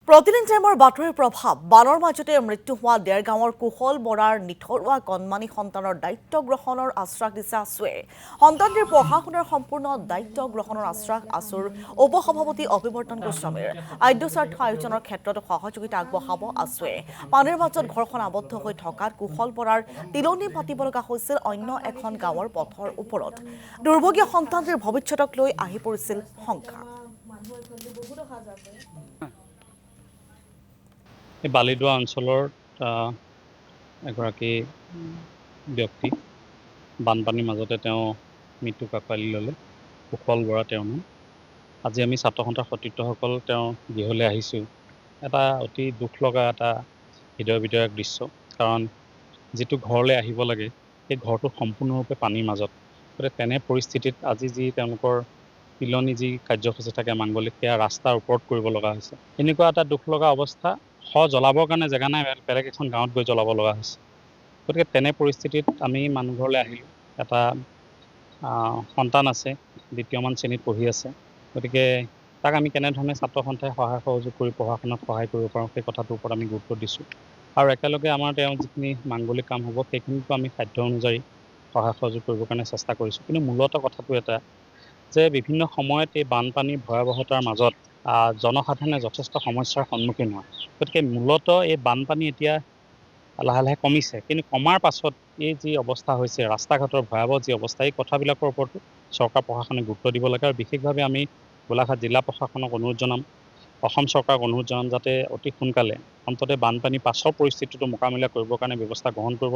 প্ৰতিদিন টাইমৰ বাতৰিৰ প্ৰভাৱ বানৰ মাজতে মৃত্যু হোৱা দেৰগাঁৱৰ কুশল বৰাৰ নিথৰুৱা কণমানি সন্তানৰ দায়িত্ব গ্ৰহণৰ আশ্বাস দিছে আছুৱে। সন্তানটিৰ পঢ়া শুনাৰ সম্পূৰ্ণ দায়িত্ব গ্ৰহণৰ আশ্বাস আছুৰ উপসভাপতি অভিৱৰ্তন গোস্বামীৰ। আদ্য স্বাৰ্থ আয়োজনৰ ক্ষেত্ৰতো সহযোগিতা আগবঢ়াব আছুৱে। পানীৰ মাজত ঘৰখন আবদ্ধ হৈ থকাত কুশল বৰাৰ তিলনি পাতিব লগা হৈছিল অন্য এখন গাঁৱৰ পথৰ ওপৰত। দুৰ্ভগীয়া সন্তানটিৰ ভৱিষ্যতক লৈ আহি পৰিছিল শংকা। এই বালিদুৱা অঞ্চলৰ এগৰাকী ব্যক্তি বানপানীৰ মাজতে তেওঁ মৃত্যুক আঁকোৱালি ল'লে। কুশল বৰা তেওঁৰ নাম। আজি আমি ছাত্ৰ সন্থাৰ সতীৰ্থসকল তেওঁৰ গৃহলৈ আহিছোঁ। এটা অতি দুখ লগা এটা হৃদয় বিদাৰক দৃশ্য, কাৰণ যিটো ঘৰলৈ আহিব লাগে সেই ঘৰটো সম্পূৰ্ণৰূপে পানীৰ মাজত। গতিকে তেনে পৰিস্থিতিত আজি যি তেওঁলোকৰ তিলনি যি কাৰ্যসূচী থাকে মাংগলিক, সেয়া ৰাস্তাৰ ওপৰত কৰিব লগা হৈছে। এনেকুৱা এটা দুখ লগা অৱস্থা, জ্বলাবৰ কাৰণে জেগা নাই, বেলেগ এখন গাঁৱত গৈ জ্বলাব লগা হৈছে। গতিকে তেনে পৰিস্থিতিত আমি মানুহ ঘৰলৈ আহিলোঁ। এটা সন্তান আছে, দ্বিতীয়মান শ্ৰেণীত পঢ়ি আছে। গতিকে তাক আমি কেনেধৰণে ছাত্ৰ সন্থাই সহায় সহযোগ কৰি পঢ়া শুনাত সহায় কৰিব পাৰোঁ সেই কথাটোৰ ওপৰত আমি গুৰুত্ব দিছোঁ। আৰু একেলগে আমাৰ তেওঁ যিখিনি মাংগলিক কাম হ'ব সেইখিনিতো আমি সাধ্য অনুযায়ী সহায় সহযোগ কৰিবৰ কাৰণে চেষ্টা কৰিছোঁ। কিন্তু মূলতঃ কথাটো এটা যে বিভিন্ন সময়ত এই বানপানীৰ ভয়াৱহতাৰ মাজত জনসাধাৰণে যথেষ্ট সমস্যাৰ সন্মুখীন হয়। গতিকে মূলতঃ এই বানপানী এতিয়া লাহে লাহে কমিছে, কিন্তু কমাৰ পাছত এই যি অৱস্থা হৈছে, ৰাস্তা ঘাটৰ ভয়াৱহ যি অৱস্থা, এই কথাবিলাকৰ ওপৰতো চৰকাৰ প্ৰশাসনে গুৰুত্ব দিব লাগে। আৰু বিশেষভাৱে আমি গোলাঘাট জিলা প্ৰশাসনক অনুৰোধ জনাম, অসম চৰকাৰক অনুৰোধ জনাম, যাতে অতি সোনকালে অন্ততঃ বানপানীৰ পাছৰ পৰিস্থিতিটো মোকাবিলা কৰিবৰ কাৰণে ব্যৱস্থা গ্ৰহণ কৰিব।